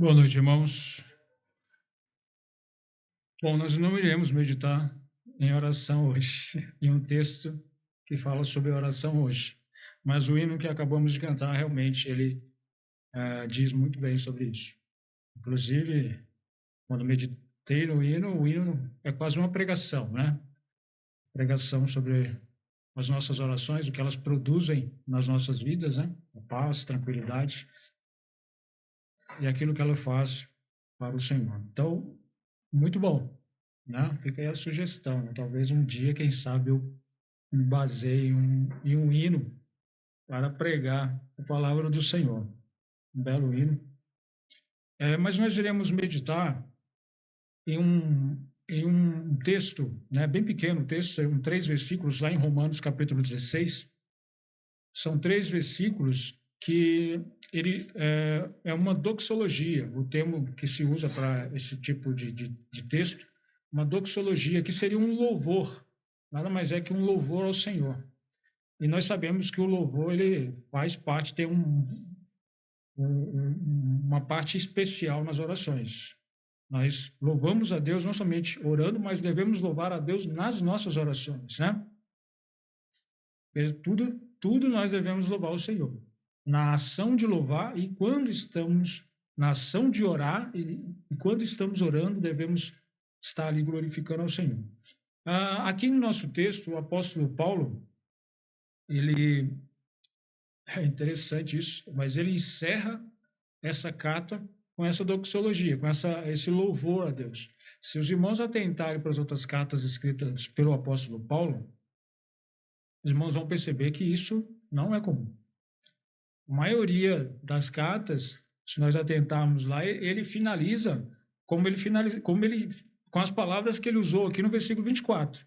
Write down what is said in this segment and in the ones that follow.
Boa noite, irmãos. Bom, nós não iremos meditar em oração hoje, em um texto que fala sobre oração hoje, mas o hino que acabamos de cantar, realmente, ele diz muito bem sobre isso. Inclusive, quando meditei no hino, o hino é quase uma pregação, né? Pregação sobre as nossas orações, o que elas produzem nas nossas vidas, né? A paz, tranquilidade, e aquilo que ela faz para o Senhor. Então, muito bom, né? Fica aí a sugestão, né? Talvez um dia, quem sabe, eu me baseie em um hino para pregar a palavra do Senhor. Um belo hino. Mas nós iremos meditar em um texto, né, bem pequeno, texto, são 3 versículos lá em Romanos, capítulo 16. São 3 versículos que ele é uma doxologia, o termo que se usa para esse tipo de texto, uma doxologia, que seria um louvor, nada mais é que um louvor ao Senhor. E nós sabemos que o louvor, ele faz parte, tem uma parte especial nas orações. Nós louvamos a Deus não somente orando, mas devemos louvar a Deus nas nossas orações, né? Tudo nós devemos louvar o Senhor. Na ação de louvar e quando estamos na ação de orar e quando estamos orando, devemos estar ali glorificando ao Senhor. Aqui no nosso texto, o apóstolo Paulo, ele, é interessante isso, mas ele encerra essa carta com essa doxologia, com esse louvor a Deus. Se os irmãos atentarem para as outras cartas escritas pelo apóstolo Paulo, os irmãos vão perceber que isso não é comum. A maioria das cartas, se nós atentarmos lá, ele finaliza com as palavras que ele usou aqui no versículo 24.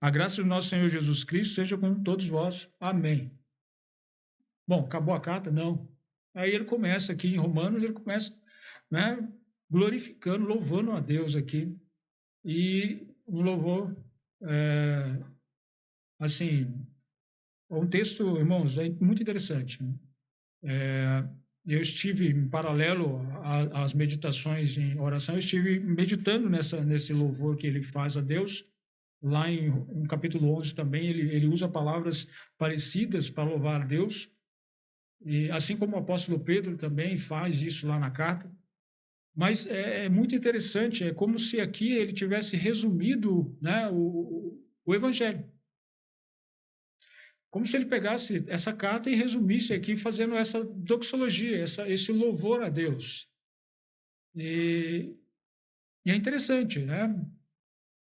A graça do nosso Senhor Jesus Cristo seja com todos vós. Amém. Bom, acabou a carta? Não. Aí ele começa aqui em Romanos, ele começa, né, glorificando, louvando a Deus aqui. E um louvor, assim, um texto, irmãos, é muito interessante, né? Eu estive, em paralelo às meditações em oração, eu estive meditando nesse louvor que ele faz a Deus. Lá em capítulo 11 também, ele usa palavras parecidas para louvar a Deus. E assim como o apóstolo Pedro também faz isso lá na carta. Mas é muito interessante, é como se aqui ele tivesse resumido, né, o Evangelho. Como se ele pegasse essa carta e resumisse aqui, fazendo essa doxologia, esse louvor a Deus. E é interessante, né?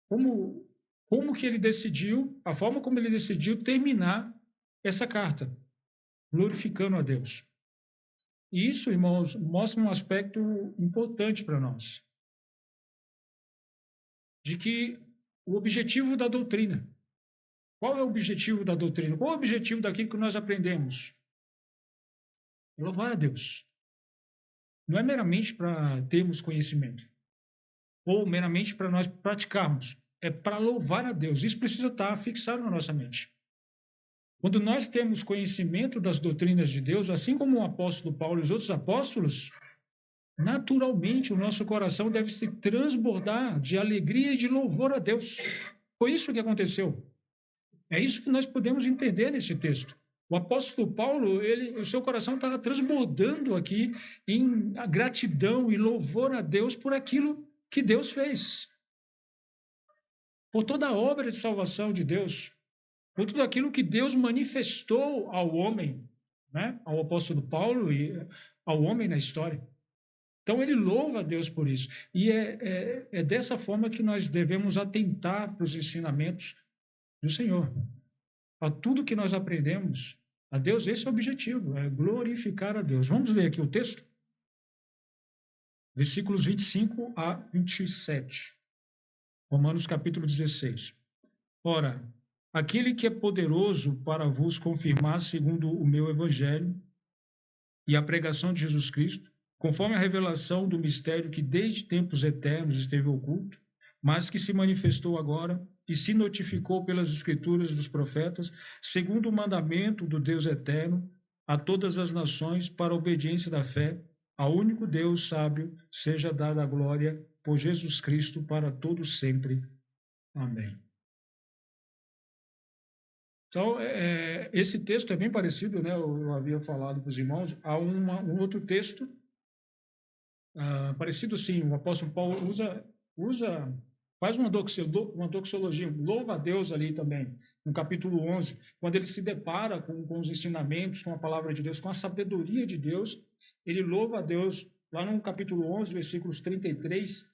Como que ele decidiu, a forma como ele decidiu terminar essa carta, glorificando a Deus. E isso, irmãos, mostra um aspecto importante para nós, de que o objetivo da doutrina, qual é o objetivo da doutrina? Qual é o objetivo daquilo que nós aprendemos? Louvar a Deus. Não é meramente para termos conhecimento, ou meramente para nós praticarmos. É para louvar a Deus. Isso precisa estar fixado na nossa mente. Quando nós temos conhecimento das doutrinas de Deus, assim como o apóstolo Paulo e os outros apóstolos, naturalmente o nosso coração deve se transbordar de alegria e de louvor a Deus. Foi isso que aconteceu. É isso que nós podemos entender nesse texto. O apóstolo Paulo, o seu coração estava transbordando aqui em gratidão e louvor a Deus por aquilo que Deus fez. Por toda a obra de salvação de Deus, por tudo aquilo que Deus manifestou ao homem, né? Ao apóstolo Paulo e ao homem na história. Então, ele louva a Deus por isso. E é dessa forma que nós devemos atentar para os ensinamentos do Senhor. A tudo que nós aprendemos a Deus, esse é o objetivo, é glorificar a Deus. Vamos ler aqui o texto? Versículos 25 a 27. Romanos capítulo 16. Ora, aquele que é poderoso para vos confirmar segundo o meu evangelho e a pregação de Jesus Cristo, conforme a revelação do mistério que desde tempos eternos esteve oculto, mas que se manifestou agora e se notificou pelas escrituras dos profetas, segundo o mandamento do Deus eterno, a todas as nações para a obediência da fé, Ao único Deus sábio seja dada a glória por Jesus Cristo para todos sempre. Amém. Então, esse texto é bem parecido, né? Eu havia falado para os irmãos, a um outro texto parecido sim. O apóstolo Paulo faz uma doxologia, louva a Deus ali também, no capítulo 11, quando ele se depara com os ensinamentos, com a palavra de Deus, com a sabedoria de Deus, ele louva a Deus, lá no capítulo 11, versículos 33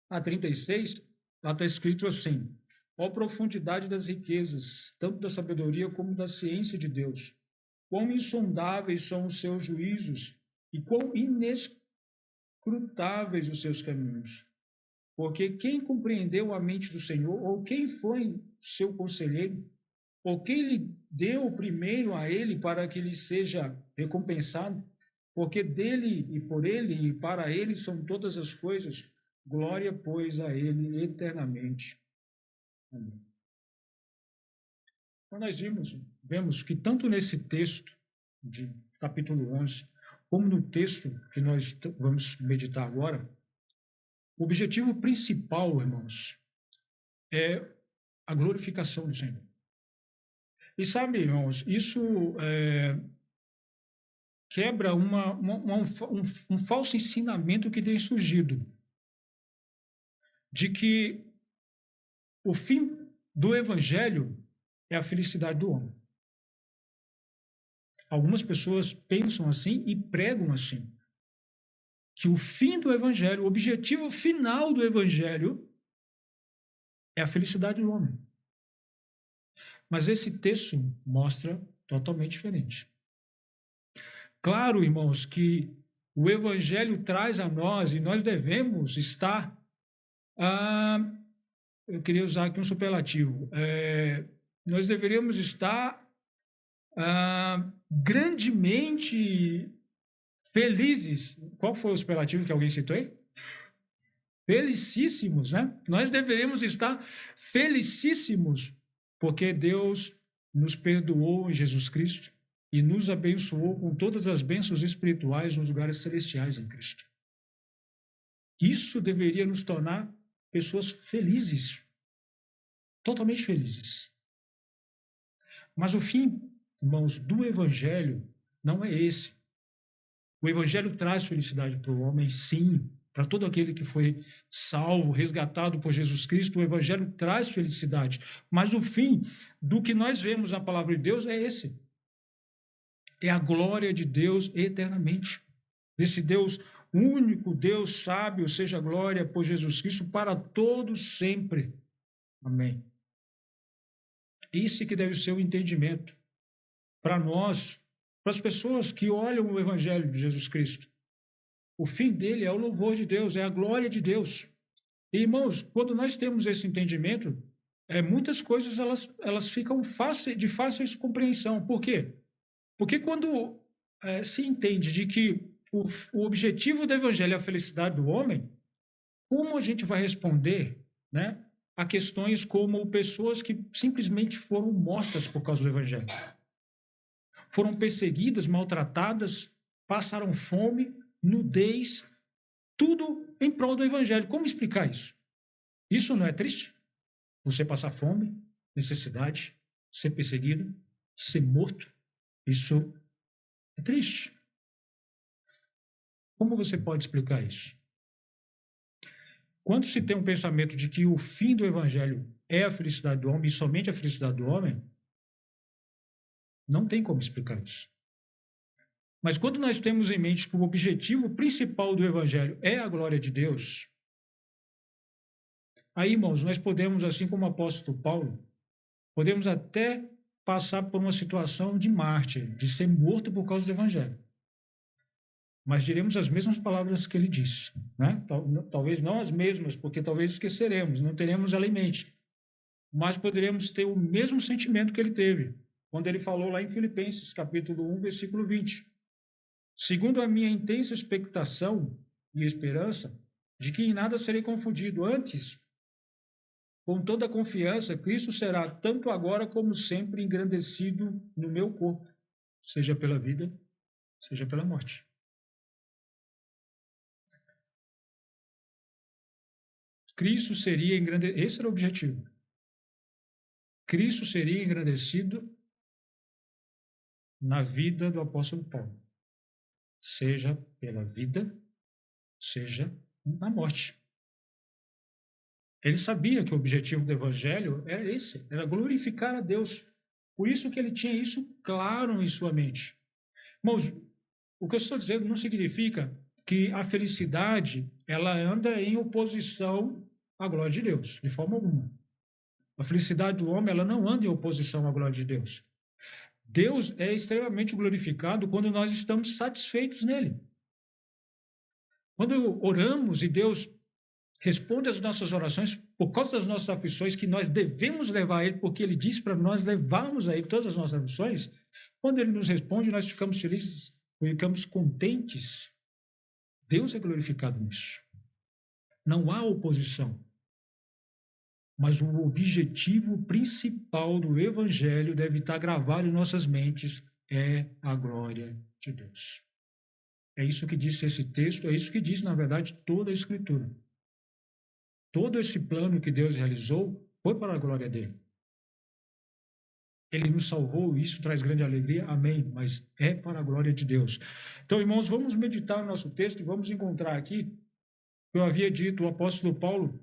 a 36, lá está escrito assim: ó profundidade das riquezas, tanto da sabedoria como da ciência de Deus, quão insondáveis são os seus juízos e quão inescrutáveis os seus caminhos. Porque quem compreendeu a mente do Senhor, ou quem foi seu conselheiro, ou quem lhe deu primeiro a ele para que lhe seja recompensado? Porque dele e por ele e para ele são todas as coisas, glória, pois, a ele eternamente. Amém. Então, nós vemos que tanto nesse texto de capítulo 11, como no texto que nós vamos meditar agora, o objetivo principal, irmãos, é a glorificação do Senhor. E sabe, irmãos, isso quebra um falso ensinamento que tem surgido, de que o fim do Evangelho é a felicidade do homem. Algumas pessoas pensam assim e pregam assim, que o fim do Evangelho, o objetivo final do Evangelho é a felicidade do homem. Mas esse texto mostra totalmente diferente. Claro, irmãos, que o Evangelho traz a nós, e nós devemos estar, eu queria usar aqui um superlativo, nós deveríamos estar grandemente felizes. Qual foi o superlativo que alguém citou aí? Felicíssimos, né? Nós deveríamos estar felicíssimos, porque Deus nos perdoou em Jesus Cristo e nos abençoou com todas as bênçãos espirituais nos lugares celestiais em Cristo. Isso deveria nos tornar pessoas felizes, totalmente felizes. Mas o fim, irmãos, do Evangelho não é esse. O Evangelho traz felicidade para o homem, sim, para todo aquele que foi salvo, resgatado por Jesus Cristo. O Evangelho traz felicidade. Mas o fim do que nós vemos na palavra de Deus é esse. É a glória de Deus eternamente. Desse Deus único, Deus sábio, seja glória por Jesus Cristo para todos sempre. Amém. Esse que deve ser o entendimento para nós, para as pessoas que olham o Evangelho de Jesus Cristo. O fim dele é o louvor de Deus, é a glória de Deus. E, irmãos, quando nós temos esse entendimento, muitas coisas elas ficam de fácil compreensão. Por quê? Porque quando se entende de que o objetivo do Evangelho é a felicidade do homem, como a gente vai responder, né, a questões como pessoas que simplesmente foram mortas por causa do Evangelho? Foram perseguidas, maltratadas, passaram fome, nudez, tudo em prol do Evangelho. Como explicar isso? Isso não é triste? Você passar fome, necessidade, ser perseguido, ser morto, isso é triste. Como você pode explicar isso? Quando se tem um pensamento de que o fim do Evangelho é a felicidade do homem e somente a felicidade do homem, não tem como explicar isso. Mas quando nós temos em mente que o objetivo principal do Evangelho é a glória de Deus, aí, irmãos, nós podemos, assim como o apóstolo Paulo, podemos até passar por uma situação de mártir, de ser morto por causa do Evangelho. Mas diremos as mesmas palavras que ele disse, né? Talvez não as mesmas, porque talvez esqueceremos, não teremos ela em mente. Mas poderemos ter o mesmo sentimento que ele teve, quando ele falou lá em Filipenses, capítulo 1, versículo 20. Segundo a minha intensa expectação e esperança, de que em nada serei confundido, antes, com toda a confiança, Cristo será, tanto agora como sempre, engrandecido no meu corpo, seja pela vida, seja pela morte. Cristo seria engrandecido. Esse era o objetivo. Cristo seria engrandecido na vida do apóstolo Paulo, seja pela vida, seja na morte. Ele sabia que o objetivo do evangelho era esse, era glorificar a Deus. Por isso que ele tinha isso claro em sua mente. Irmãos, o que eu estou dizendo não significa que a felicidade ela anda em oposição à glória de Deus, de forma alguma. A felicidade do homem ela não anda em oposição à glória de Deus. Deus é extremamente glorificado quando nós estamos satisfeitos nele. Quando oramos e Deus responde às nossas orações por causa das nossas aflições que nós devemos levar a Ele, porque Ele diz para nós levarmos a Ele todas as nossas aflições, quando Ele nos responde, nós ficamos felizes, ficamos contentes. Deus é glorificado nisso. Não há oposição. Mas o objetivo principal do Evangelho deve estar gravado em nossas mentes, é a glória de Deus. É isso que diz esse texto, é isso que diz, na verdade, toda a Escritura. Todo esse plano que Deus realizou foi para a glória dele. Ele nos salvou, isso traz grande alegria, amém, mas é para a glória de Deus. Então, irmãos, vamos meditar no nosso texto e vamos encontrar aqui, eu havia dito, o apóstolo Paulo,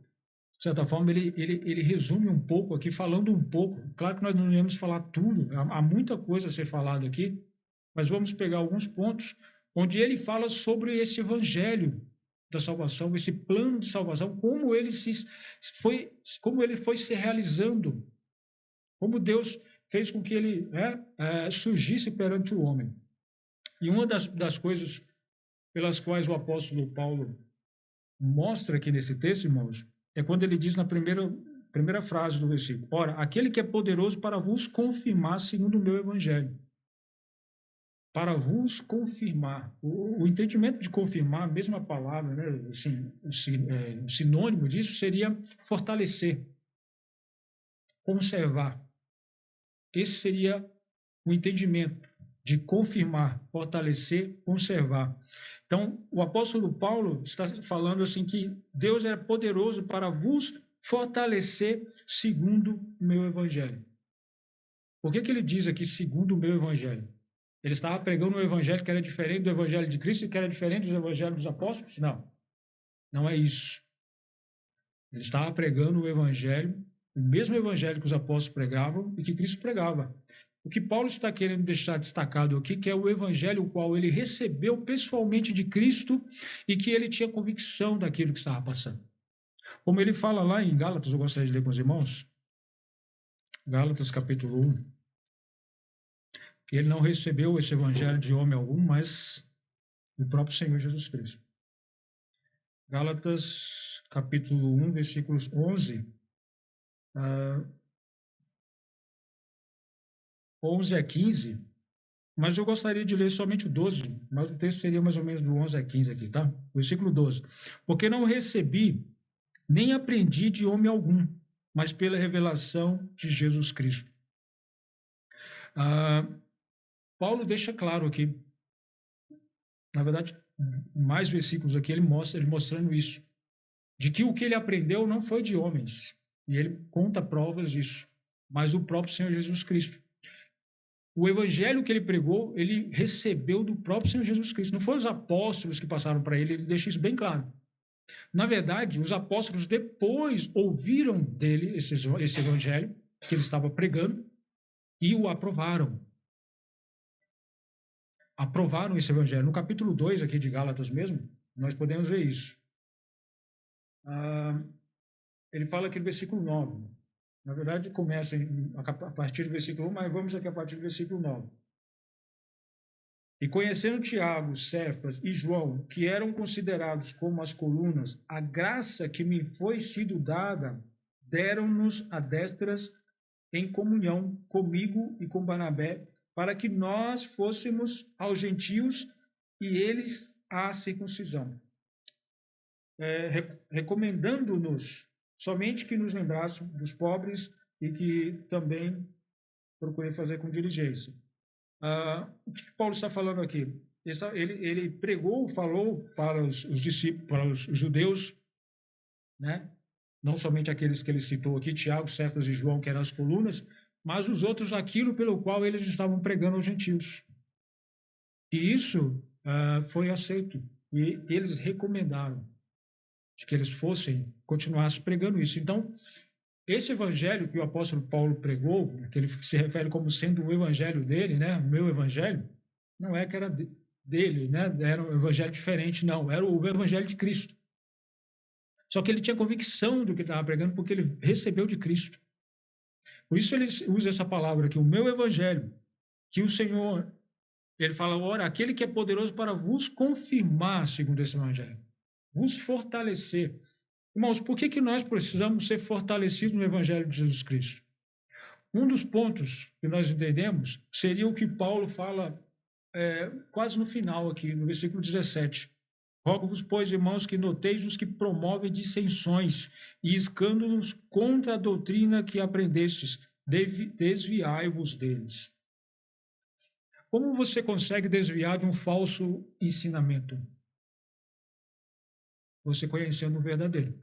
de certa forma, ele resume um pouco aqui, falando um pouco. Claro que nós não iremos falar tudo, há muita coisa a ser falada aqui, mas vamos pegar alguns pontos onde ele fala sobre esse evangelho da salvação, esse plano de salvação, como ele foi se realizando, como Deus fez com que ele surgisse perante o homem. E uma das coisas pelas quais o apóstolo Paulo mostra aqui nesse texto, irmãos, é quando ele diz na primeira frase do versículo: ora, aquele que é poderoso para vos confirmar segundo o meu evangelho. Para vos confirmar. O entendimento de confirmar, a mesma palavra, né? Assim, o sinônimo disso seria fortalecer, conservar. Esse seria o entendimento de confirmar, fortalecer, conservar. Então, o apóstolo Paulo está falando assim que Deus é poderoso para vos fortalecer segundo o meu evangelho. Por que ele diz aqui segundo o meu evangelho? Ele estava pregando um evangelho que era diferente do evangelho de Cristo e que era diferente do evangelho dos apóstolos? Não, não é isso. Ele estava pregando o evangelho, o mesmo evangelho que os apóstolos pregavam e que Cristo pregava. O que Paulo está querendo deixar destacado aqui, que é o evangelho o qual ele recebeu pessoalmente de Cristo e que ele tinha convicção daquilo que estava passando. Como ele fala lá em Gálatas, eu gostaria de ler com os irmãos, Gálatas capítulo 1, que ele não recebeu esse evangelho de homem algum, mas do próprio Senhor Jesus Cristo. Gálatas capítulo 1, versículos 11 a 15, mas eu gostaria de ler somente o 12, mas o texto seria mais ou menos do 11 a 15 aqui, tá? Versículo 12. Porque não recebi, nem aprendi de homem algum, mas pela revelação de Jesus Cristo. Paulo deixa claro aqui, na verdade, mais versículos aqui, ele mostrando isso, de que o que ele aprendeu não foi de homens, e ele conta provas disso, mas do próprio Senhor Jesus Cristo. O evangelho que ele pregou, ele recebeu do próprio Senhor Jesus Cristo. Não foram os apóstolos que passaram para ele deixa isso bem claro. Na verdade, os apóstolos depois ouviram dele esse evangelho que ele estava pregando e o aprovaram. Aprovaram esse evangelho. No capítulo 2 aqui de Gálatas mesmo, nós podemos ver isso. Ele fala aqui no versículo 9. Na verdade, começa a partir do versículo 1, mas vamos aqui a partir do versículo 9. E conhecendo Tiago, Cefas e João, que eram considerados como as colunas, a graça que me foi sido dada, deram-nos a destras em comunhão comigo e com Barnabé, para que nós fôssemos aos gentios e eles à circuncisão, recomendando-nos somente que nos lembrasse dos pobres e que também procurei fazer com diligência. O que Paulo está falando aqui? Ele pregou, falou para os discípulos, para os judeus, né? não somente aqueles que ele citou aqui, Tiago, Cefas e João, que eram as colunas, mas os outros aquilo pelo qual eles estavam pregando aos gentios. E isso foi aceito. E eles recomendaram de que eles continuassem pregando isso. Então, esse evangelho que o apóstolo Paulo pregou, que ele se refere como sendo o evangelho dele, né, o meu evangelho, não é que era dele, né, era um evangelho diferente, não, era o evangelho de Cristo. Só que ele tinha convicção do que estava pregando porque ele recebeu de Cristo. Por isso ele usa essa palavra aqui, o meu evangelho, que o Senhor, ele fala, ora, aquele que é poderoso para vos confirmar, segundo esse evangelho, vos fortalecer. Irmãos, por que nós precisamos ser fortalecidos no evangelho de Jesus Cristo? Um dos pontos que nós entendemos seria o que Paulo fala quase no final aqui, no versículo 17. Rogo-vos, pois, irmãos, que noteis os que promovem dissensões e escândalos contra a doutrina que aprendestes, desviai-vos deles. Como você consegue desviar de um falso ensinamento? Você conhecendo o verdadeiro.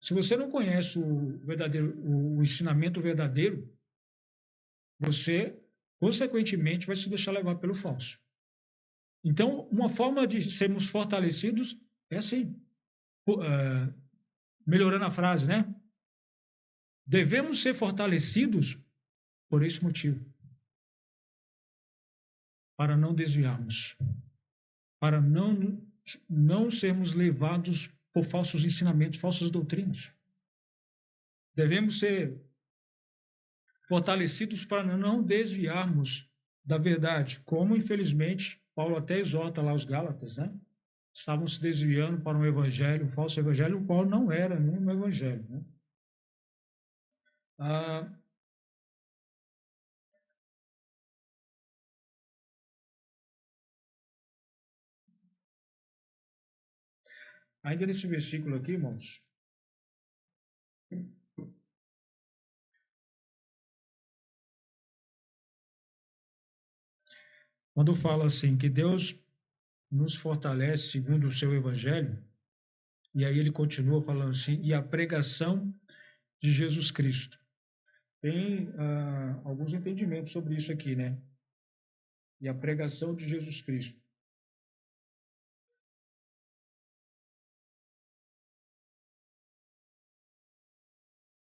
Se você não conhece o ensinamento verdadeiro, você, consequentemente, vai se deixar levar pelo falso. Então, uma forma de sermos fortalecidos é assim, melhorando a frase, né? Devemos ser fortalecidos por esse motivo, para não desviarmos, para não sermos levados por falsos ensinamentos, falsas doutrinas. Devemos ser fortalecidos para não desviarmos da verdade, como, infelizmente, Paulo até exorta lá os Gálatas, né? Estavam se desviando para um evangelho, um falso evangelho, o qual não era nenhum evangelho, né? Ainda nesse versículo aqui, irmãos, quando fala assim, que Deus nos fortalece segundo o seu evangelho, e aí ele continua falando assim, e a pregação de Jesus Cristo. Tem alguns entendimentos sobre isso aqui, né? E a pregação de Jesus Cristo.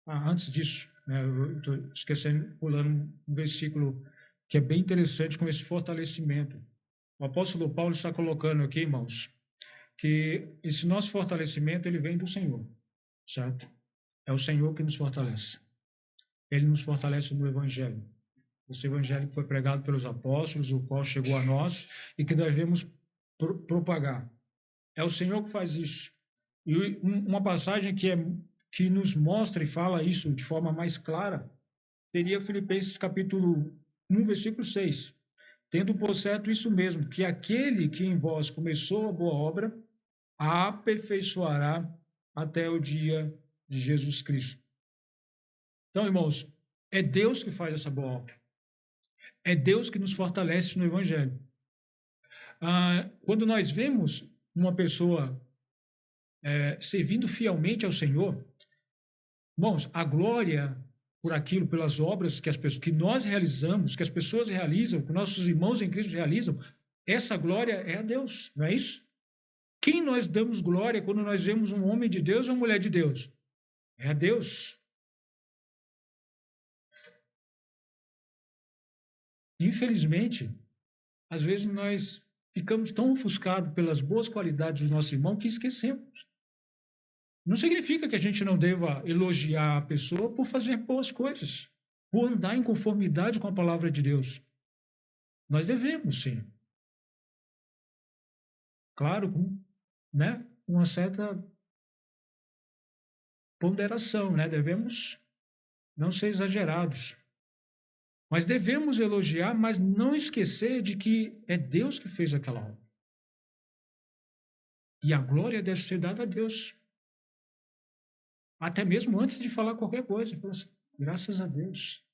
Antes disso, né, eu estou esquecendo, pulando um versículo que é bem interessante com esse fortalecimento. O apóstolo Paulo está colocando aqui, irmãos, que esse nosso fortalecimento ele vem do Senhor, certo? É o Senhor que nos fortalece. Ele nos fortalece no Evangelho. Esse Evangelho que foi pregado pelos apóstolos, o qual chegou a nós e que devemos propagar. É o Senhor que faz isso. E uma passagem que nos mostra e fala isso de forma mais clara seria Filipenses capítulo 1, versículo 6. Tendo por certo isso mesmo, que aquele que em vós começou a boa obra, a aperfeiçoará até o dia de Jesus Cristo. Então, irmãos, é Deus que faz essa boa obra. É Deus que nos fortalece no Evangelho. Quando nós vemos uma pessoa servindo fielmente ao Senhor, irmãos, a glória por aquilo, pelas obras que nós realizamos, que as pessoas realizam, que nossos irmãos em Cristo realizam, essa glória é a Deus, não é isso? Quem nós damos glória quando nós vemos um homem de Deus ou uma mulher de Deus? É a Deus. Infelizmente, às vezes nós ficamos tão ofuscados pelas boas qualidades do nosso irmão que esquecemos. Não significa que a gente não deva elogiar a pessoa por fazer boas coisas, por andar em conformidade com a palavra de Deus. Nós devemos, sim. Claro, né, uma certa ponderação, né? Devemos não ser exagerados. Mas devemos elogiar, mas não esquecer de que é Deus que fez aquela obra. E a glória deve ser dada a Deus. Até mesmo antes de falar qualquer coisa. Graças a Deus.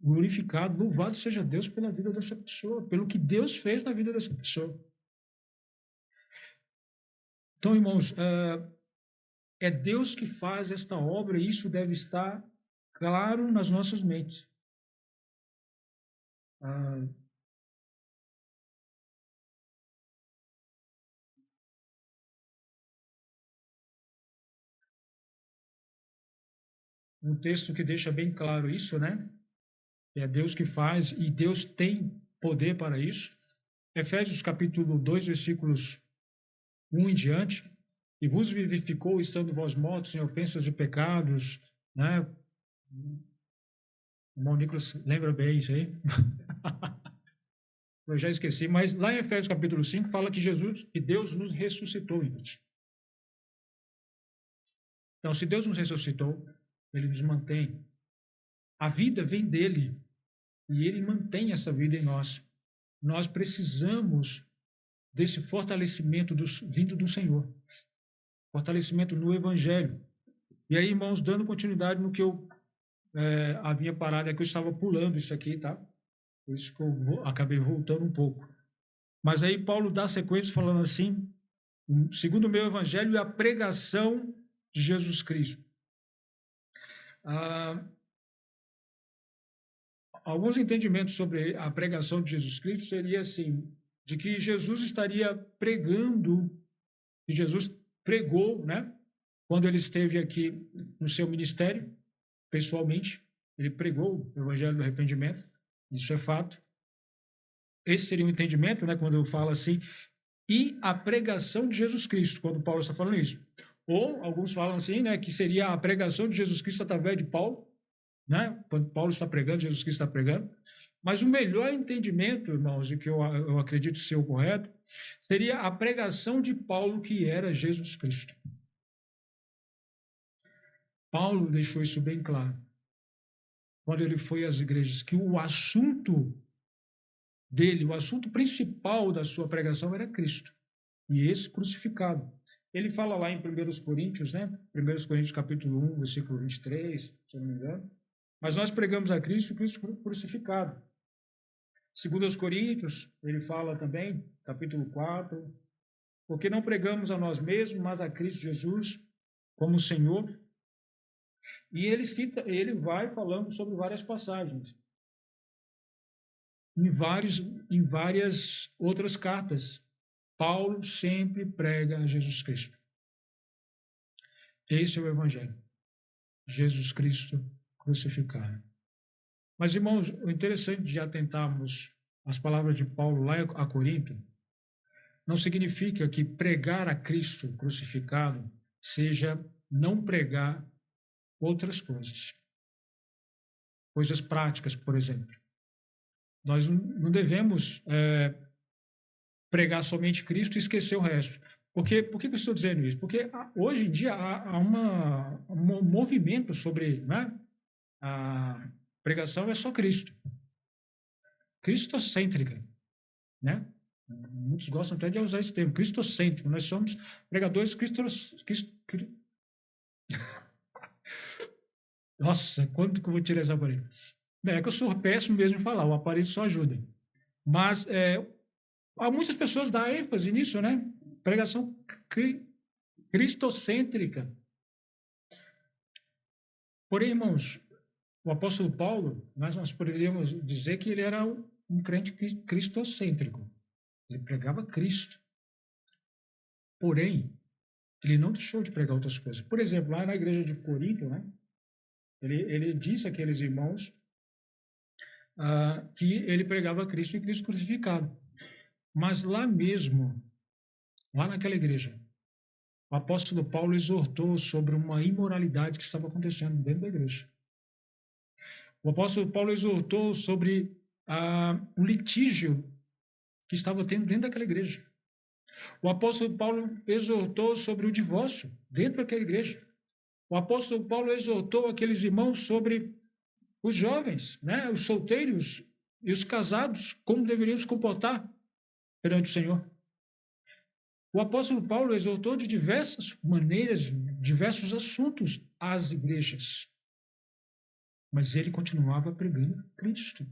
Glorificado, louvado seja Deus pela vida dessa pessoa, pelo que Deus fez na vida dessa pessoa. Então, irmãos, É Deus que faz esta obra e isso deve estar claro nas nossas mentes. Um texto que deixa bem claro isso, né? É Deus que faz e Deus tem poder para isso. Efésios capítulo 2, versículos 1 em diante. E vos vivificou, estando vós mortos em ofensas e pecados, né? O irmão Nicolas lembra bem isso aí? Eu já esqueci, mas lá em Efésios capítulo 5 fala que Deus nos ressuscitou, irmãos. Então, se Deus nos ressuscitou, Ele nos mantém. A vida vem dele e Ele mantém essa vida em nós. Nós precisamos desse fortalecimento vindo do Senhor. Fortalecimento no Evangelho. E aí, irmãos, dando continuidade no que eu havia parado, é que eu estava pulando isso aqui, tá? Por isso que eu acabei voltando um pouco. Mas aí Paulo dá sequência falando assim, segundo o meu Evangelho e a pregação de Jesus Cristo. Alguns entendimentos sobre a pregação de Jesus Cristo seria assim, de que Jesus estaria pregando, e Jesus pregou, né? Quando ele esteve aqui no seu ministério, pessoalmente, ele pregou o evangelho do arrependimento, isso é fato. Esse seria um entendimento, né? Quando eu falo assim, e a pregação de Jesus Cristo, quando Paulo está falando isso. Ou alguns falam assim, né? Que seria a pregação de Jesus Cristo através de Paulo, né? Quando Paulo está pregando, Jesus Cristo está pregando. Mas o melhor entendimento, irmãos, e que eu acredito ser o correto, seria a pregação de Paulo, que era Jesus Cristo. Paulo deixou isso bem claro. Quando ele foi às igrejas, que o assunto dele, o assunto principal da sua pregação era Cristo. E esse crucificado. Ele fala lá em 1 Coríntios, né? 1 Coríntios capítulo 1, versículo 23, se eu não me engano. Mas nós pregamos a Cristo crucificado. 2 Coríntios, ele fala também, capítulo 4, porque não pregamos a nós mesmos, mas a Cristo Jesus como Senhor. E ele vai falando sobre várias passagens. Em várias outras cartas, Paulo sempre prega a Jesus Cristo. Esse é o Evangelho. Jesus Cristo crucificado. Mas, irmãos, o interessante de atentarmos às palavras de Paulo lá a Corinto não significa que pregar a Cristo crucificado seja não pregar outras coisas. Coisas práticas, por exemplo. Nós não devemos pregar somente Cristo e esquecer o resto. Por que eu estou dizendo isso? Porque hoje em dia há um movimento sobre, né? A pregação é só Cristo. Cristocêntrica, né? Muitos gostam até de usar esse termo, cristocêntrico. Nós somos pregadores Nossa, quanto que eu vou tirar esse aparelho? É que eu sou péssimo mesmo em falar, o aparelho só ajuda. Mas há muitas pessoas que dão ênfase nisso, né? Pregação cristocêntrica. Porém, irmãos, o apóstolo Paulo, nós poderíamos dizer que ele era um crente cristocêntrico. Ele pregava Cristo. Porém, ele não deixou de pregar outras coisas. Por exemplo, lá na igreja de Corinto, né? Ele disse àqueles irmãos que ele pregava Cristo e Cristo crucificado. Mas lá mesmo, lá naquela igreja, o apóstolo Paulo exortou sobre uma imoralidade que estava acontecendo dentro da igreja. O apóstolo Paulo exortou sobre o litígio que estava tendo dentro daquela igreja. O apóstolo Paulo exortou sobre o divórcio dentro daquela igreja. O apóstolo Paulo exortou aqueles irmãos sobre os jovens, né, os solteiros e os casados, como deveriam se comportar perante o Senhor. O apóstolo Paulo exortou de diversas maneiras, diversos assuntos às igrejas. Mas ele continuava pregando Cristo.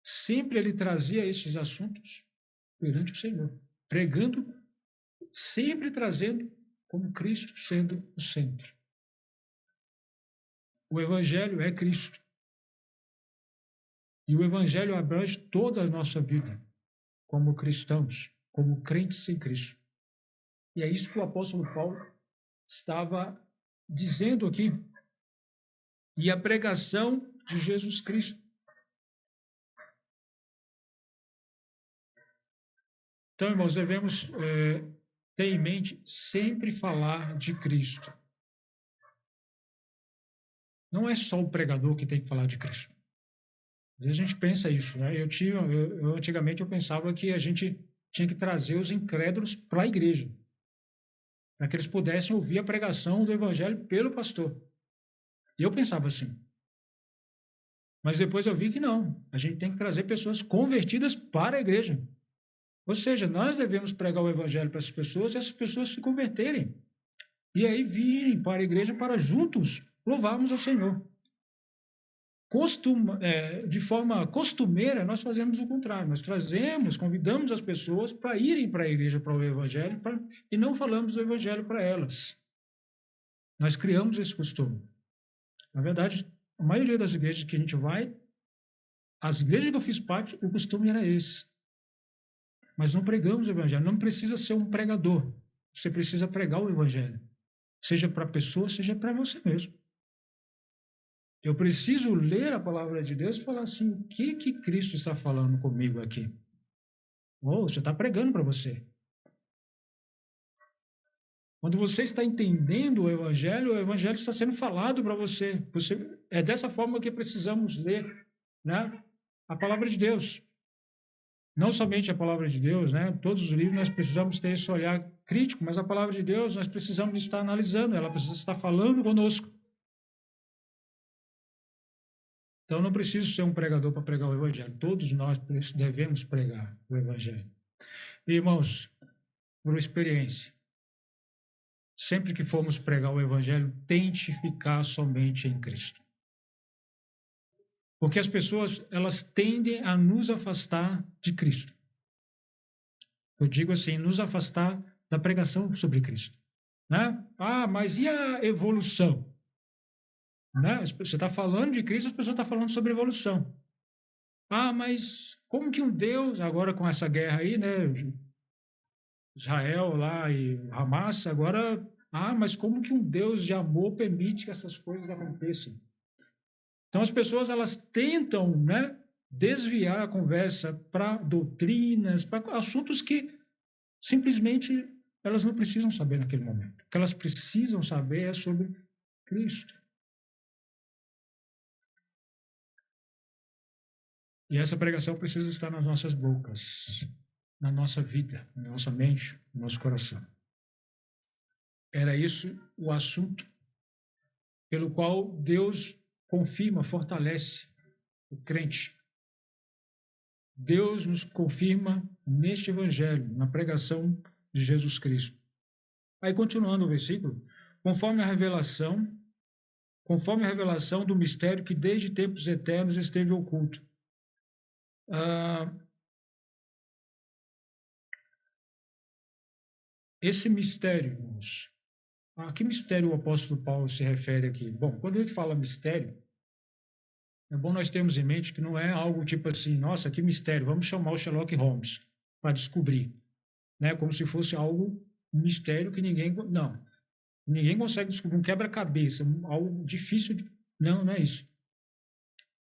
Sempre ele trazia esses assuntos perante o Senhor, pregando, sempre trazendo como Cristo sendo o centro. O Evangelho é Cristo. E o Evangelho abrange toda a nossa vida, como cristãos, como crentes em Cristo. E é isso que o apóstolo Paulo estava dizendo aqui. E a pregação de Jesus Cristo. Então, irmãos, devemos ter em mente sempre falar de Cristo. Não é só o pregador que tem que falar de Cristo. Às vezes a gente pensa isso, né? Antigamente eu pensava que a gente tinha que trazer os incrédulos para a igreja, para que eles pudessem ouvir a pregação do evangelho pelo pastor. E eu pensava assim. Mas depois eu vi que não. A gente tem que trazer pessoas convertidas para a igreja. Ou seja, nós devemos pregar o evangelho para essas pessoas e essas pessoas se converterem. E aí virem para a igreja para juntos louvarmos ao Senhor. De forma costumeira, nós fazemos o contrário. Nós convidamos as pessoas para irem para a igreja para o evangelho e não falamos do evangelho para elas. Nós criamos esse costume. Na verdade, a maioria das igrejas que a gente vai, as igrejas que eu fiz parte, o costume era esse. Mas não pregamos o evangelho. Não precisa ser um pregador. Você precisa pregar o evangelho. Seja para a pessoa, seja para você mesmo. Eu preciso ler a palavra de Deus e falar assim, o que Cristo está falando comigo aqui? Você está pregando para você. Quando você está entendendo o evangelho está sendo falado para você. É dessa forma que precisamos ler, né, a palavra de Deus. Não somente a palavra de Deus, né? Todos os livros nós precisamos ter esse olhar crítico, mas a palavra de Deus nós precisamos estar analisando, ela precisa estar falando conosco. Então, não preciso ser um pregador para pregar o evangelho. Todos nós devemos pregar o evangelho. Irmãos, por experiência, sempre que formos pregar o evangelho, tente ficar somente em Cristo. Porque as pessoas, elas tendem a nos afastar de Cristo. Eu digo assim, nos afastar da pregação sobre Cristo. Né? Mas e a evolução? Né? Você está falando de Cristo, as pessoas estão falando sobre evolução. Mas como que um Deus, agora com essa guerra aí, né? Israel lá e Hamas, agora, mas como que um Deus de amor permite que essas coisas aconteçam? Então as pessoas, elas tentam, né, desviar a conversa para doutrinas, para assuntos que simplesmente elas não precisam saber naquele momento. O que elas precisam saber é sobre Cristo. E essa pregação precisa estar nas nossas bocas, na nossa vida, na nossa mente, no nosso coração. Era isso o assunto pelo qual Deus confirma, fortalece o crente. Deus nos confirma neste evangelho, na pregação de Jesus Cristo. Aí, continuando o versículo, conforme a revelação do mistério que desde tempos eternos esteve oculto. Esse mistério, irmãos, a que mistério o apóstolo Paulo se refere aqui? Bom, quando ele fala mistério, é bom nós termos em mente que não é algo tipo assim, nossa, que mistério, vamos chamar o Sherlock Holmes para descobrir, né? Como se fosse um mistério que ninguém consegue descobrir, um quebra-cabeça, algo difícil. Não é isso.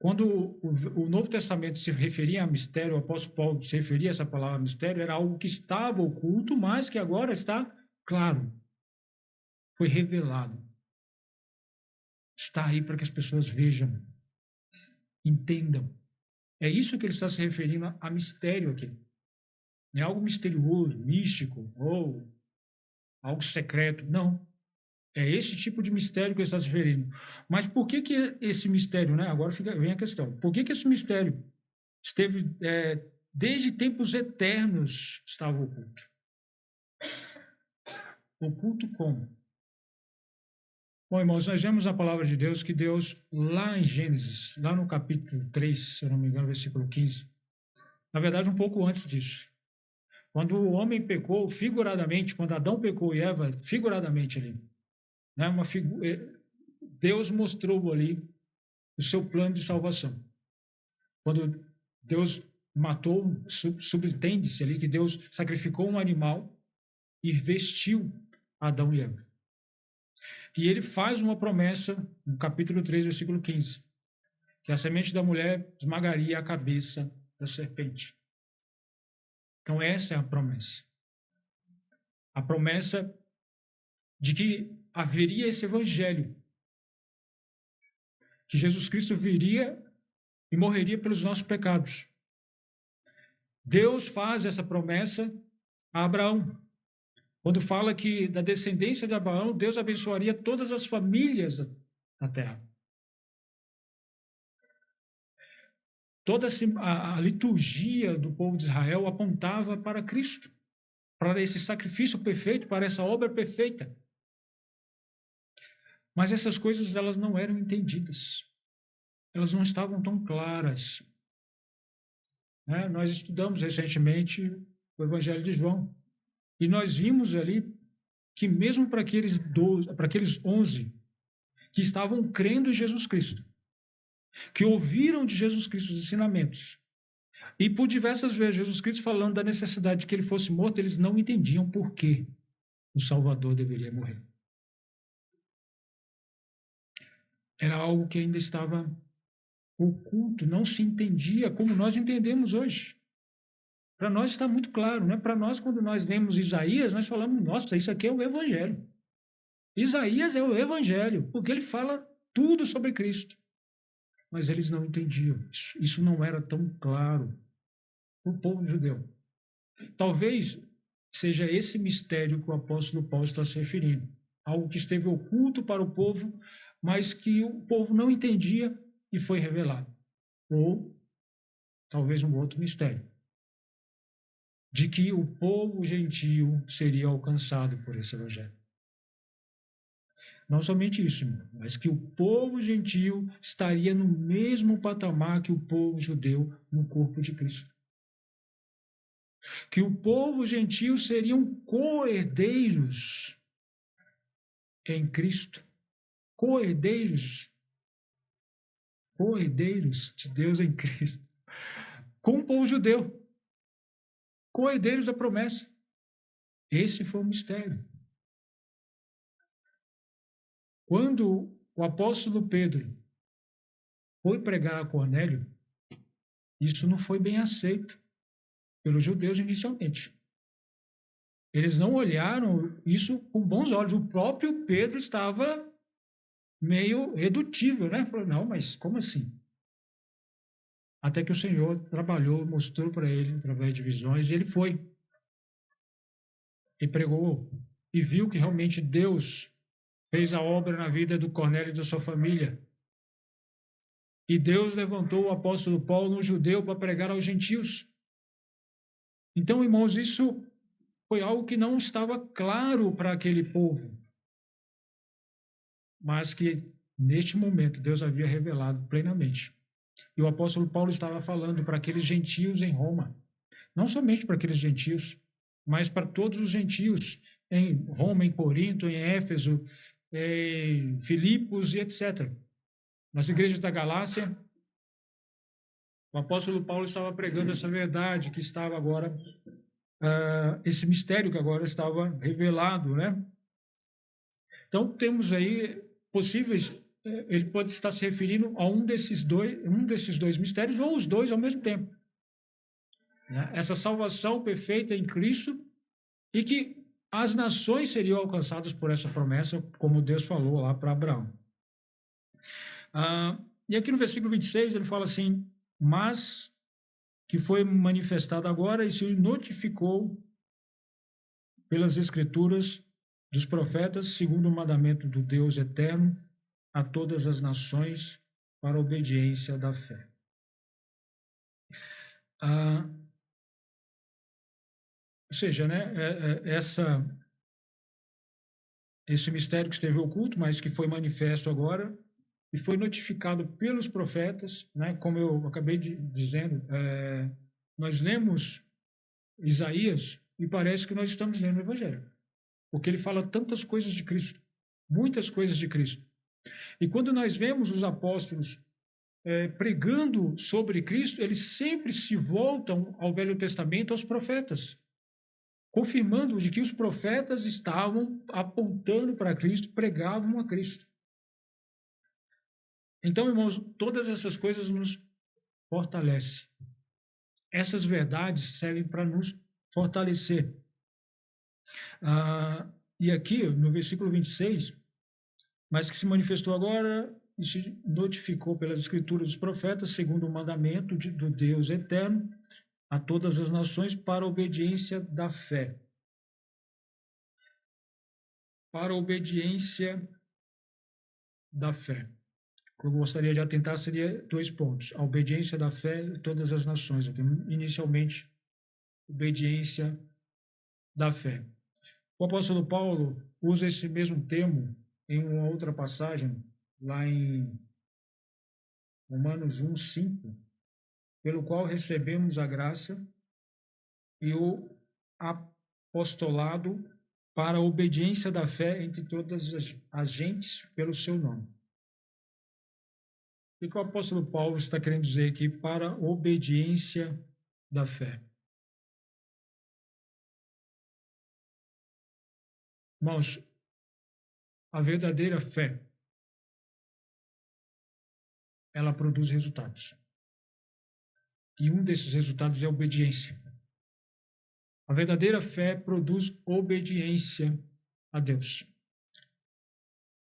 Quando o Novo Testamento se referia a mistério, o apóstolo Paulo se referia a essa palavra mistério, era algo que estava oculto, mas que agora está claro. Foi revelado. Está aí para que as pessoas vejam, entendam. É isso que ele está se referindo a mistério aqui. Não é algo misterioso, místico ou algo secreto. Não. É esse tipo de mistério que ele está se referindo. Mas por que esse mistério, né? Agora vem a questão. Por que esse mistério esteve, desde tempos eternos, estava oculto? Oculto como? Bom, irmãos, nós vemos na palavra de Deus que Deus, lá em Gênesis, lá no capítulo 3, se eu não me engano, versículo 15, na verdade, um pouco antes disso, Quando o homem pecou, figuradamente, quando Adão pecou e Eva, figuradamente ali, né, Deus mostrou ali o seu plano de salvação. Quando Deus matou, subentende-se ali que Deus sacrificou um animal e vestiu Adão e Eva. E ele faz uma promessa, no capítulo 3, versículo 15, que a semente da mulher esmagaria a cabeça da serpente. Então essa é a promessa. A promessa de que haveria esse evangelho, que Jesus Cristo viria e morreria pelos nossos pecados. Deus faz essa promessa a Abraão. Quando fala que da descendência de Abraão, Deus abençoaria todas as famílias da terra. Toda a liturgia do povo de Israel apontava para Cristo, para esse sacrifício perfeito, para essa obra perfeita. Mas essas coisas elas não eram entendidas. Elas não estavam tão claras. Nós estudamos recentemente o Evangelho de João. E nós vimos ali que mesmo para aqueles 11 que estavam crendo em Jesus Cristo, que ouviram de Jesus Cristo os ensinamentos, e por diversas vezes Jesus Cristo falando da necessidade de que ele fosse morto, eles não entendiam por que o Salvador deveria morrer. Era algo que ainda estava oculto, não se entendia como nós entendemos hoje. Para nós está muito claro, né? Para nós, quando nós lemos Isaías, nós falamos, nossa, isso aqui é o Evangelho. Isaías é o Evangelho, porque ele fala tudo sobre Cristo. Mas eles não entendiam isso. Isso não era tão claro para o povo judeu. Talvez seja esse mistério que o apóstolo Paulo está se referindo. Algo que esteve oculto para o povo, mas que o povo não entendia e foi revelado. Ou talvez um outro mistério, de que o povo gentio seria alcançado por esse evangelho. Não somente isso, irmão, mas que o povo gentio estaria no mesmo patamar que o povo judeu no corpo de Cristo. Que o povo gentio seriam co-herdeiros em Cristo. Co-herdeiros de Deus em Cristo. Com o povo judeu. Co-herdeiros da promessa. Esse foi o mistério. Quando o apóstolo Pedro foi pregar a Cornélio, isso não foi bem aceito pelos judeus inicialmente. Eles não olharam isso com bons olhos. O próprio Pedro estava meio redutível, né? Falou, não, mas como assim? Até que o Senhor trabalhou, mostrou para ele através de visões, e ele foi. E pregou, e viu que realmente Deus fez a obra na vida do Cornélio e da sua família. E Deus levantou o apóstolo Paulo, um judeu, para pregar aos gentios. Então, irmãos, isso foi algo que não estava claro para aquele povo, mas que, neste momento, Deus havia revelado plenamente. E o apóstolo Paulo estava falando para aqueles gentios em Roma. Não somente para aqueles gentios, mas para todos os gentios em Roma, em Corinto, em Éfeso, em Filipos e etc. Nas igrejas da Galácia, o apóstolo Paulo estava pregando essa verdade que estava agora, esse mistério que agora estava revelado, né? Então, temos aí possíveis, ele pode estar se referindo a um desses dois mistérios, ou os dois ao mesmo tempo. Né? Essa salvação perfeita em Cristo, e que as nações seriam alcançadas por essa promessa, como Deus falou lá para Abraão. E aqui no versículo 26 ele fala assim, mas que foi manifestado agora e se notificou pelas escrituras dos profetas, segundo o mandamento do Deus eterno, a todas as nações para a obediência da fé. Ou seja, né, esse mistério que esteve oculto, mas que foi manifesto agora, e foi notificado pelos profetas, né, como eu acabei dizendo, nós lemos Isaías e parece que nós estamos lendo o Evangelho, porque ele fala tantas coisas de Cristo, muitas coisas de Cristo. E quando nós vemos os apóstolos pregando sobre Cristo, eles sempre se voltam ao Velho Testamento, aos profetas, confirmando de que os profetas estavam apontando para Cristo, pregavam a Cristo. Então, irmãos, todas essas coisas nos fortalecem. Essas verdades servem para nos fortalecer. E aqui, no versículo 26, mas que se manifestou agora e se notificou pelas escrituras dos profetas, segundo o mandamento do Deus eterno, a todas as nações para a obediência da fé. Para a obediência da fé. O que eu gostaria de atentar seria 2 pontos. A obediência da fé em todas as nações. Inicialmente, obediência da fé. O apóstolo Paulo usa esse mesmo termo em uma outra passagem, lá em Romanos 1:5, pelo qual recebemos a graça e o apostolado para a obediência da fé entre todas as gentes pelo seu nome. O que o apóstolo Paulo está querendo dizer aqui para a obediência da fé? Irmãos, a verdadeira fé, ela produz resultados. E um desses resultados é a obediência. A verdadeira fé produz obediência a Deus.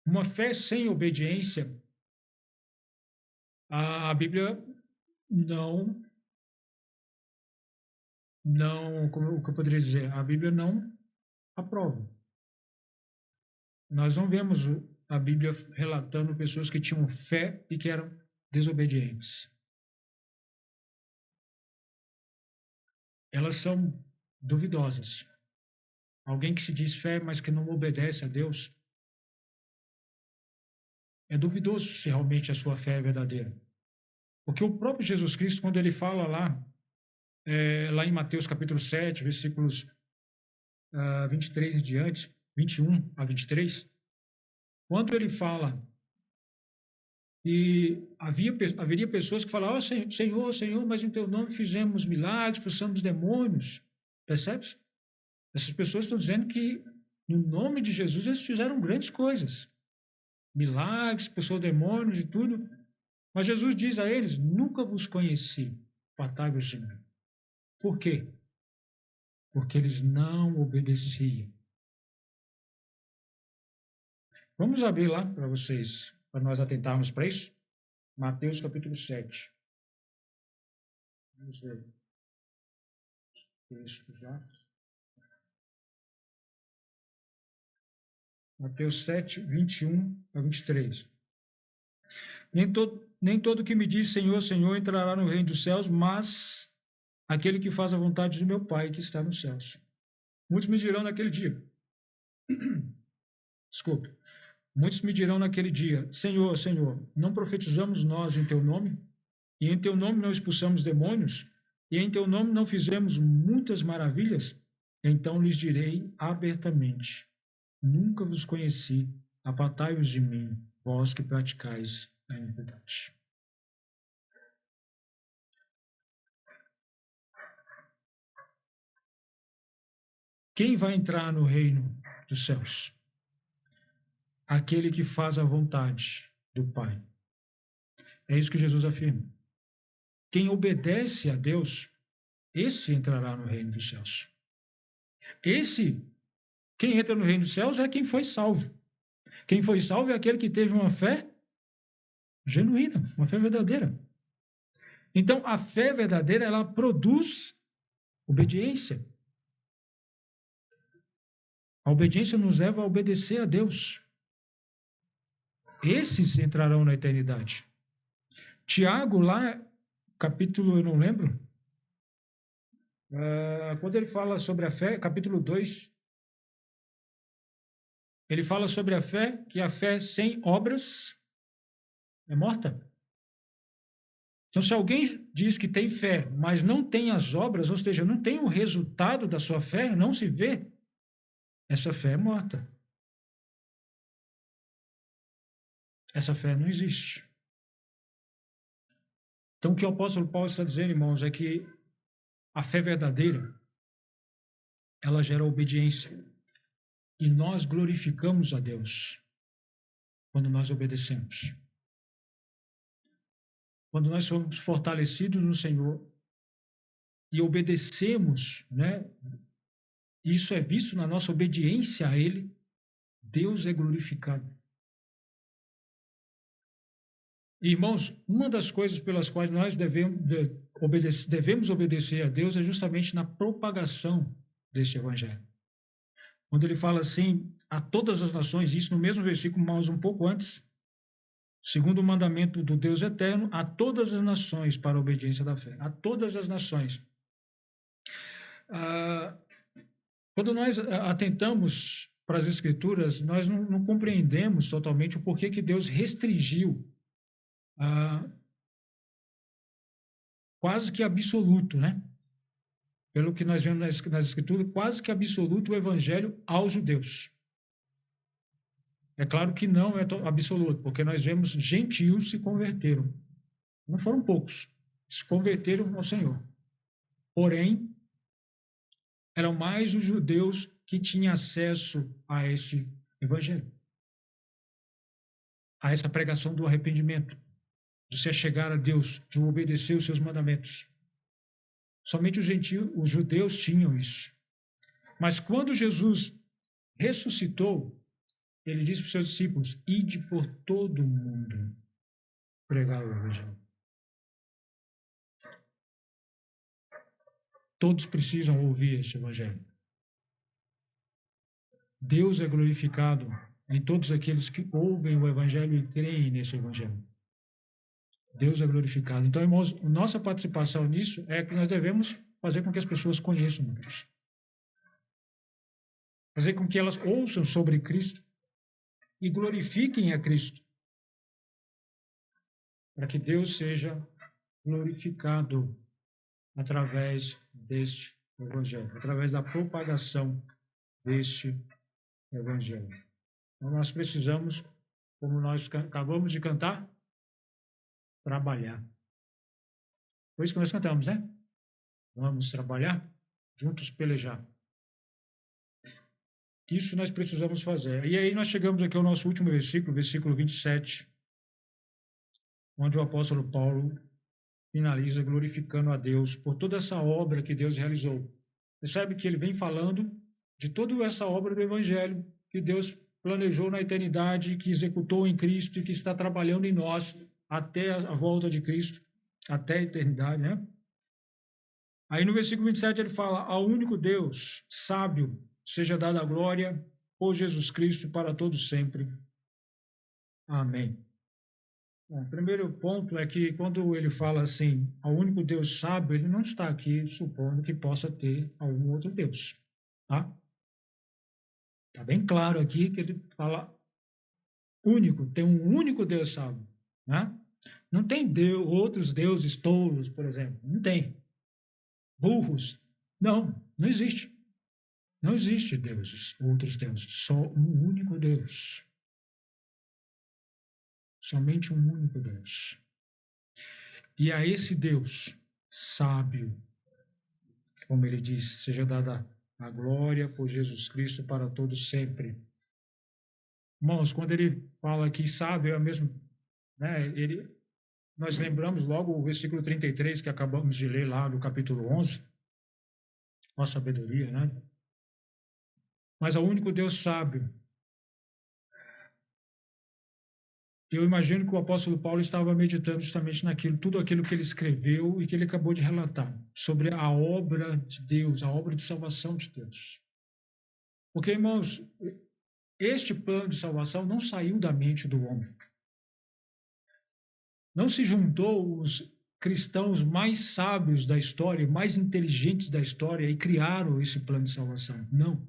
Uma fé sem obediência, a Bíblia como eu poderia dizer, a Bíblia não aprova. Nós não vemos a Bíblia relatando pessoas que tinham fé e que eram desobedientes. Elas são duvidosas. Alguém que se diz fé, mas que não obedece a Deus, é duvidoso se realmente a sua fé é verdadeira. Porque o próprio Jesus Cristo, quando ele fala lá em Mateus capítulo 7, versículos 23 em diante, 21 a 23, quando ele fala e haveria pessoas que falavam, Senhor, Senhor, mas em teu nome fizemos milagres, expulsamos demônios. Percebe? Essas pessoas estão dizendo que no nome de Jesus eles fizeram grandes coisas. Milagres, expulsou demônios e tudo. Mas Jesus diz a eles, nunca vos conheci, apartai-vos de mim. Por quê? Porque eles não obedeciam. Vamos abrir lá para vocês, para nós atentarmos para isso. Mateus capítulo 7. Vamos ver. Isso já. Mateus 7, 21 a 23. Nem todo que me diz Senhor, Senhor entrará no reino dos céus, mas aquele que faz a vontade do meu Pai que está nos céus. Muitos me dirão naquele dia. Desculpe. Muitos me dirão naquele dia, Senhor, Senhor, não profetizamos nós em teu nome? E em teu nome não expulsamos demônios? E em teu nome não fizemos muitas maravilhas? Então lhes direi abertamente, nunca vos conheci, apartai-vos de mim, vós que praticais a iniquidade. Quem vai entrar no reino dos céus? Aquele que faz a vontade do Pai. É isso que Jesus afirma. Quem obedece a Deus, esse entrará no reino dos céus. Quem entra no reino dos céus é quem foi salvo. Quem foi salvo é aquele que teve uma fé genuína, uma fé verdadeira. Então, a fé verdadeira, ela produz obediência. A obediência nos leva a obedecer a Deus. Esses entrarão na eternidade. Tiago, lá, capítulo, eu não lembro, quando ele fala sobre a fé, capítulo 2, ele fala sobre a fé, que a fé sem obras é morta. Então, se alguém diz que tem fé, mas não tem as obras, ou seja, não tem o resultado da sua fé, não se vê, essa fé é morta. Essa fé não existe. Então, o que o apóstolo Paulo está dizendo, irmãos, é que a fé verdadeira, ela gera obediência. E nós glorificamos a Deus quando nós obedecemos. Quando nós somos fortalecidos no Senhor e obedecemos, né? Isso é visto na nossa obediência a Ele, Deus é glorificado. Irmãos, uma das coisas pelas quais nós devemos obedecer a Deus é justamente na propagação desse evangelho. Quando ele fala assim, a todas as nações, isso no mesmo versículo, mas um pouco antes, segundo o mandamento do Deus eterno, a todas as nações para a obediência da fé. A todas as nações. Quando nós atentamos para as Escrituras, nós não compreendemos totalmente o porquê que Deus restringiu quase que absoluto, né? Pelo que nós vemos nas Escrituras, quase que absoluto o evangelho aos judeus. É claro que não é absoluto, porque nós vemos gentios se converteram. Não foram poucos, se converteram ao Senhor. Porém, eram mais os judeus que tinham acesso a esse evangelho, a essa pregação do arrependimento, de se achegar a Deus, de obedecer os seus mandamentos. Somente os judeus tinham isso. Mas quando Jesus ressuscitou, ele disse para os seus discípulos, ide por todo o mundo pregar o evangelho. Todos precisam ouvir esse evangelho. Deus é glorificado em todos aqueles que ouvem o evangelho e creem nesse evangelho. Deus é glorificado. Então, irmãos, nossa participação nisso é que nós devemos fazer com que as pessoas conheçam a Cristo. Fazer com que elas ouçam sobre Cristo e glorifiquem a Cristo. Para que Deus seja glorificado através deste evangelho, através da propagação deste evangelho. Então, nós precisamos, como nós acabamos de cantar, trabalhar. Foi isso que nós cantamos, né? Vamos trabalhar, juntos pelejar. Isso nós precisamos fazer. E aí nós chegamos aqui ao nosso último versículo, versículo 27, onde o apóstolo Paulo finaliza glorificando a Deus por toda essa obra que Deus realizou. Percebe que ele vem falando de toda essa obra do Evangelho que Deus planejou na eternidade, que executou em Cristo e que está trabalhando em nós até a volta de Cristo, até a eternidade, né? Aí no versículo 27 ele fala, ao único Deus, sábio, seja dada a glória por Jesus Cristo para todos sempre. Amém. Bom, o primeiro ponto é que quando ele fala assim, ao único Deus sábio, ele não está aqui supondo que possa ter algum outro Deus, tá? Está bem claro aqui que ele fala único, tem um único Deus sábio, né? Não tem outros deuses tolos, por exemplo, não tem. Burros, não existe. Não existe deuses, outros deuses, só um único Deus. Somente um único Deus. E a esse Deus sábio, como ele diz, seja dada a glória por Jesus Cristo para todos sempre. Irmãos, quando ele fala que sábio é mesmo, né, nós lembramos logo o versículo 33 que acabamos de ler lá no capítulo 11, com a sabedoria, né? Mas ao único Deus sábio. Eu imagino que o apóstolo Paulo estava meditando justamente naquilo, tudo aquilo que ele escreveu e que ele acabou de relatar, sobre a obra de Deus, a obra de salvação de Deus. Porque, irmãos, este plano de salvação não saiu da mente do homem. Não se juntou os cristãos mais sábios da história, mais inteligentes da história e criaram esse plano de salvação. Não.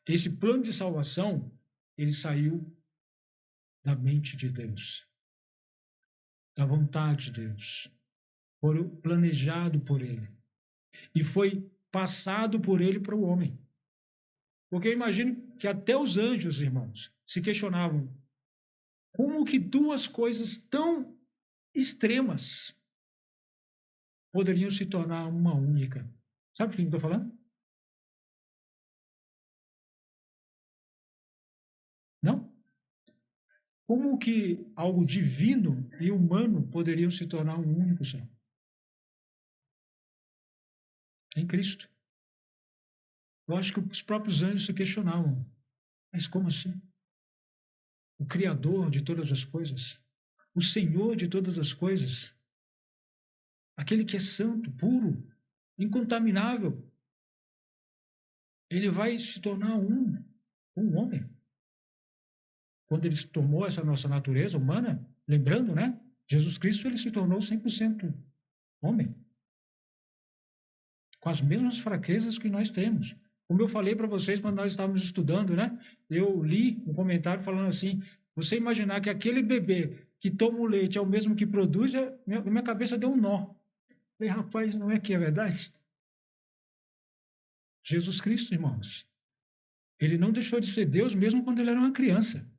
Esse plano de salvação, ele saiu da mente de Deus, da vontade de Deus. planejado por ele e foi passado por ele para o homem. Porque eu imagino que até os anjos, irmãos, se questionavam como que duas coisas tão extremas poderiam se tornar uma única. Sabe o que eu estou falando? Não? Como que algo divino e humano poderiam se tornar um único ser? Em Cristo. Eu acho que os próprios anjos se questionavam. Mas como assim? O Criador de todas as coisas, o Senhor de todas as coisas, aquele que é santo, puro, incontaminável, ele vai se tornar um homem. Quando ele tomou essa nossa natureza humana, lembrando, né? Jesus Cristo, ele se tornou 100% homem. Com as mesmas fraquezas que nós temos. Como eu falei para vocês quando nós estávamos estudando, né? Eu li um comentário falando assim, você imaginar que aquele bebê que toma o leite é o mesmo que produz, minha cabeça deu um nó. Falei, rapaz, não é que é verdade? Jesus Cristo, irmãos, ele não deixou de ser Deus mesmo quando ele era uma criança.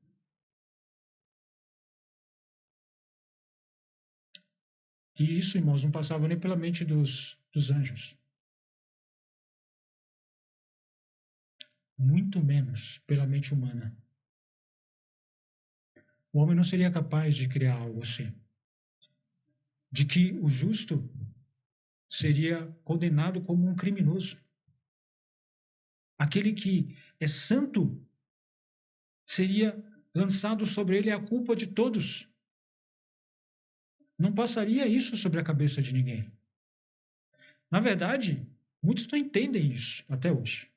E isso, irmãos, não passava nem pela mente dos anjos. Muito menos pela mente humana. O homem não seria capaz de criar algo assim. De que o justo seria condenado como um criminoso. Aquele que é santo seria lançado sobre ele a culpa de todos. Não passaria isso sobre a cabeça de ninguém. Na verdade, muitos não entendem isso até hoje.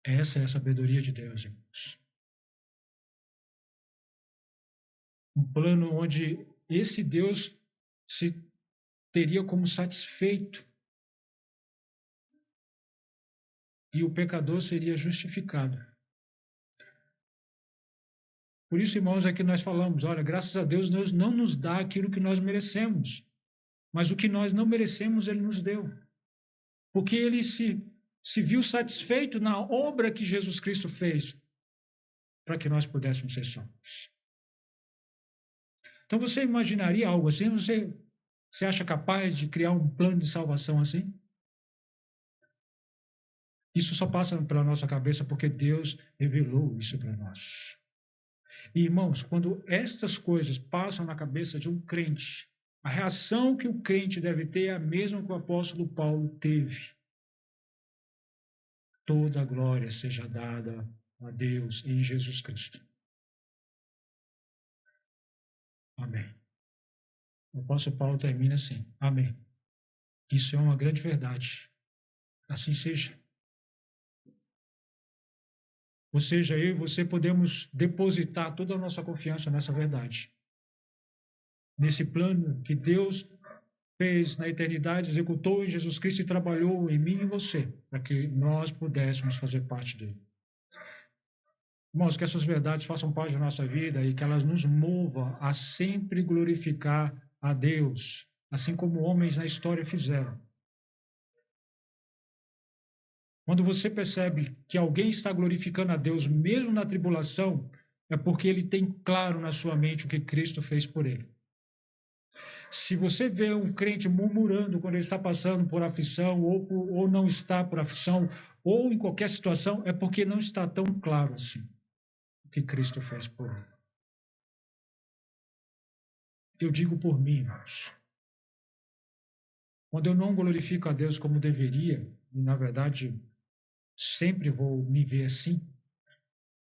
Essa é a sabedoria de Deus, irmãos. Um plano onde esse Deus se teria como satisfeito e o pecador seria justificado. Por isso, irmãos, é que nós falamos, olha, graças a Deus, Deus não nos dá aquilo que nós merecemos, mas o que nós não merecemos, Ele nos deu. Porque Ele se viu satisfeito na obra que Jesus Cristo fez para que nós pudéssemos ser salvos. Então, você imaginaria algo assim? Você acha capaz de criar um plano de salvação assim? Isso só passa pela nossa cabeça porque Deus revelou isso para nós. E, irmãos, quando estas coisas passam na cabeça de um crente, a reação que o crente deve ter é a mesma que o apóstolo Paulo teve. Toda a glória seja dada a Deus em Jesus Cristo. Amém. O apóstolo Paulo termina assim, amém. Isso é uma grande verdade. Assim seja. Ou seja, eu e você podemos depositar toda a nossa confiança nessa verdade. Nesse plano que Deus fez na eternidade, executou em Jesus Cristo e trabalhou em mim e em você, para que nós pudéssemos fazer parte dele. Irmãos, que essas verdades façam parte da nossa vida e que elas nos movam a sempre glorificar a Deus, assim como homens na história fizeram. Quando você percebe que alguém está glorificando a Deus mesmo na tribulação, é porque ele tem claro na sua mente o que Cristo fez por ele. Se você vê um crente murmurando quando ele está passando por aflição ou não está por aflição, ou em qualquer situação, é porque não está tão claro assim o que Cristo fez por ele. Eu digo por mim, irmãos. Quando eu não glorifico a Deus como deveria, e na verdade sempre vou me ver assim,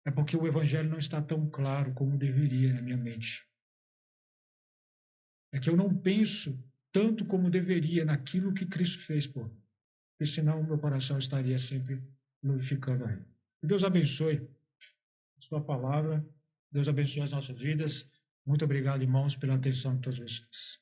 é porque o evangelho não está tão claro como deveria na minha mente. É que eu não penso tanto como deveria naquilo que Cristo fez por mim, porque senão o meu coração estaria sempre glorificando a Ele. Que Deus abençoe a sua palavra, Deus abençoe as nossas vidas. Muito obrigado, irmãos, pela atenção de todos vocês.